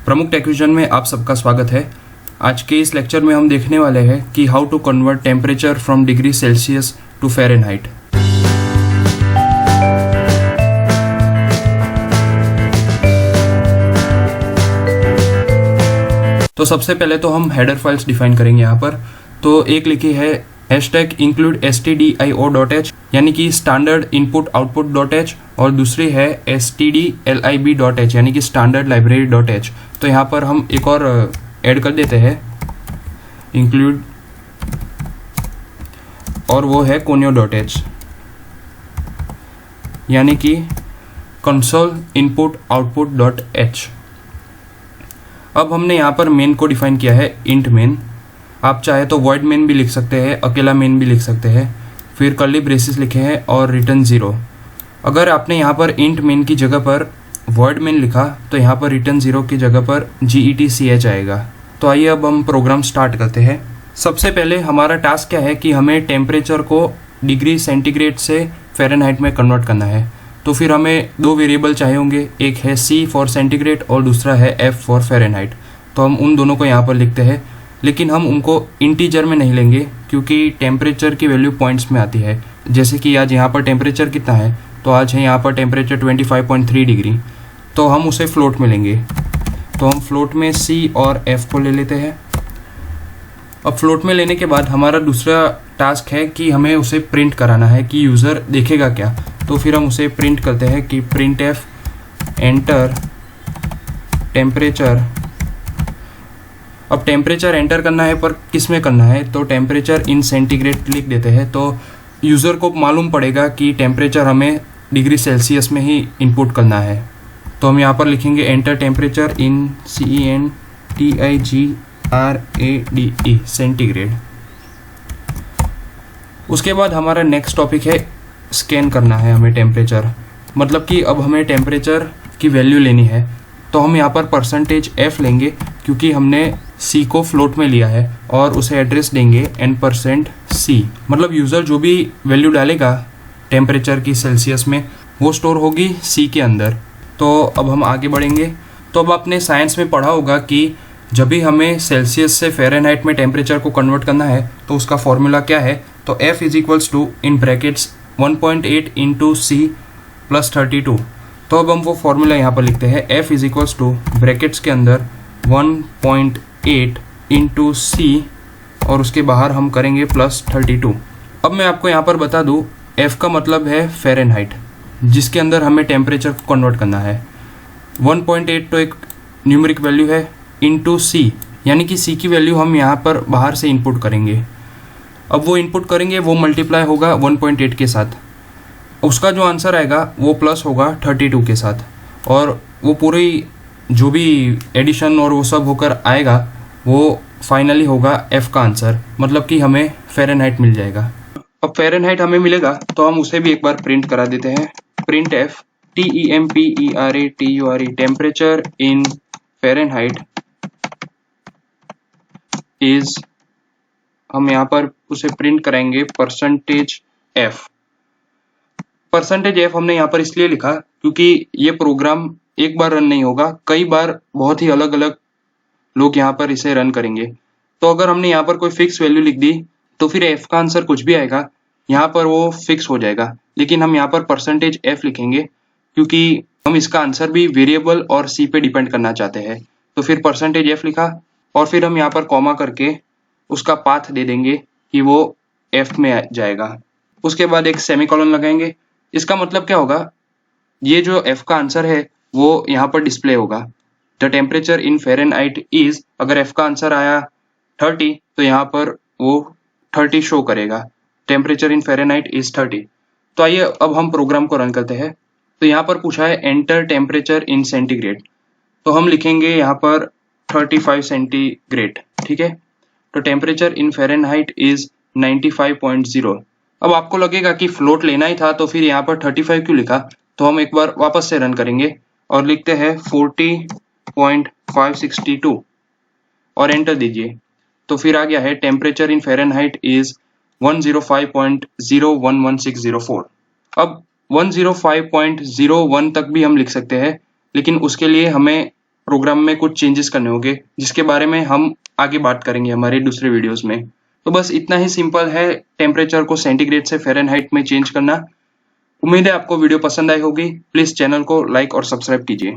प्रमुख टेक्विजन में आप सबका स्वागत है। आज के इस लेक्चर में हम देखने वाले हैं कि how to convert temperature from degree Celsius to Fahrenheit. तो सबसे पहले तो हम हेडर फाइल्स डिफाइन करेंगे यहाँ पर। तो एक लिखी है #include stdio.h यानी कि स्टैंडर्ड इनपुट आउटपुट .h और दूसरी है stdlib.h यानी कि स्टैंडर्ड लाइब्रेरी .h। तो यहाँ पर हम एक और ऐड कर देते हैं इंक्लूड और वो है conio.h यानी कि कंसोल इनपुट आउटपुट .h। अब हमने यहाँ पर मेन को डिफाइन किया है इंट मेन। आप चाहे तो वॉइड मेन भी लिख सकते हैं, अकेला मेन भी लिख सकते हैं। फिर कर्ली ब्रेसेस लिखे हैं और रिटर्न 0। अगर आपने यहाँ पर इंट मेन की जगह पर वॉइड मेन लिखा तो यहाँ पर रिटर्न 0 की जगह पर GETCH आएगा। तो आइए अब हम प्रोग्राम स्टार्ट करते हैं। सबसे पहले हमारा टास्क क्या है कि हमें टेम्परेचर को डिग्री सेंटीग्रेड से फ़ारेनहाइट में कन्वर्ट करना है। तो फिर हमें दो वेरिएबल चाहिए होंगे, एक है C फॉर सेंटीग्रेड और दूसरा है F फॉर फ़ारेनहाइट। तो हम उन दोनों को यहाँ पर लिखते हैं, लेकिन हम उनको इंटीजर में नहीं लेंगे क्योंकि टेम्परेचर की वैल्यू पॉइंट्स में आती है। जैसे कि आज यहाँ पर टेम्परेचर कितना है, तो आज है यहाँ पर टेम्परेचर 25.3 डिग्री, तो हम उसे फ्लोट में लेंगे। तो हम फ्लोट में C और F को ले लेते हैं। अब फ्लोट में लेने के बाद हमारा दूसरा टास्क है कि हमें उसे प्रिंट कराना है कि यूज़र देखेगा क्या। तो फिर हम उसे प्रिंट करते हैं कि printf एंटर टेम्परेचर। अब टेम्परेचर एंटर करना है पर किस में करना है, तो टेम्परेचर इन सेंटीग्रेड लिख देते हैं। तो यूज़र को मालूम पड़ेगा कि टेम्परेचर हमें डिग्री सेल्सियस में ही इनपुट करना है। तो हम यहाँ पर लिखेंगे enter temperature in CENTIGRADE centigrade. उसके बाद हमारा नेक्स्ट टॉपिक है स्कैन करना है हमें टेम्परेचर, मतलब कि अब हमें टेम्परेचर की वैल्यू लेनी है। तो हम यहाँ पर %f लेंगे क्योंकि हमने C को फ्लोट में लिया है और उसे एड्रेस देंगे n%C। मतलब यूज़र जो भी वैल्यू डालेगा टेम्परेचर की सेल्सियस में वो स्टोर होगी C के अंदर। तो अब हम आगे बढ़ेंगे। तो अब आपने साइंस में पढ़ा होगा कि जब भी हमें सेल्सियस से फ़ारेनहाइट में टेम्परेचर को कन्वर्ट करना है तो उसका फॉर्मूला क्या है, तो F in brackets 1.8 into C plus 32। तो अब हम वो फॉर्मूला यहाँ पर लिखते हैं F ब्रैकेट्स के अंदर 1.8 इंटू C और उसके बाहर हम करेंगे प्लस 32। अब मैं आपको यहाँ पर बता दूँ F का मतलब है फ़ारेनहाइट, जिसके अंदर हमें टेम्परेचर को कन्वर्ट करना है। 1.8 तो एक न्यूमेरिक वैल्यू है इंटू C यानी कि C की वैल्यू हम यहाँ पर बाहर से इनपुट करेंगे। अब वो इनपुट करेंगे वो मल्टीप्लाई होगा 1.8 के साथ, उसका जो आंसर आएगा वो प्लस होगा 32 के साथ, और वो पूरी जो भी एडिशन और वो सब होकर आएगा वो फाइनली होगा F का आंसर, मतलब कि हमें फ़ारेनहाइट मिल जाएगा। अब फ़ारेनहाइट हमें मिलेगा तो हम उसे भी एक बार प्रिंट करा देते हैं। printf TEMPERATURE temperature in Fahrenheit is, हम यहाँ पर उसे प्रिंट कराएंगे %f। %f हमने यहाँ पर इसलिए लिखा क्योंकि ये प्रोग्राम एक बार रन नहीं होगा, कई बार बहुत ही अलग अलग लोग यहाँ पर इसे रन करेंगे। तो अगर हमने यहाँ पर कोई फिक्स वैल्यू लिख दी तो फिर f का आंसर कुछ भी आएगा यहाँ पर वो फिक्स हो जाएगा। लेकिन हम यहाँ पर %f लिखेंगे क्योंकि हम इसका आंसर भी वेरिएबल और C पे डिपेंड करना चाहते हैं। तो फिर %f लिखा और फिर हम यहाँ पर कॉमा करके उसका पाथ दे देंगे कि वो F में जाएगा। उसके बाद एक सेमीकोलन लगाएंगे। इसका मतलब क्या होगा, ये जो F का आंसर है वो यहाँ पर डिस्प्ले होगा। The temperature in Fahrenheit is, अगर F का आंसर आया 30 तो यहाँ पर वो 30 शो करेगा, टेम्परेचर इन फ़ारेनहाइट इज 30। तो आइए अब हम प्रोग्राम को रन करते हैं। तो यहाँ पर पूछा है एंटर टेम्परेचर इन सेंटीग्रेड, तो हम लिखेंगे यहाँ पर 35 सेंटीग्रेड, ठीक है। तो टेम्परेचर इन फ़ारेनहाइट इज 95.0। अब आपको लगेगा कि फ्लोट लेना ही था तो फिर यहाँ पर 35 क्यों लिखा, तो हम एक बार वापस से रन करेंगे और लिखते हैं 40.562 और एंटर दीजिए। तो फिर आ गया है टेम्परेचर इन फ़ारेनहाइट इज 105.011604। अब 105.01 तक भी हम लिख सकते हैं, लेकिन उसके लिए हमें प्रोग्राम में कुछ चेंजेस करने होंगे, जिसके बारे में हम आगे बात करेंगे हमारे दूसरे वीडियोस में। तो बस इतना ही सिंपल है टेम्परेचर को सेंटीग्रेड से फ़ारेनहाइट में चेंज करना। उम्मीद है आपको वीडियो पसंद आई होगी। प्लीज़ चैनल को लाइक और सब्सक्राइब कीजिए।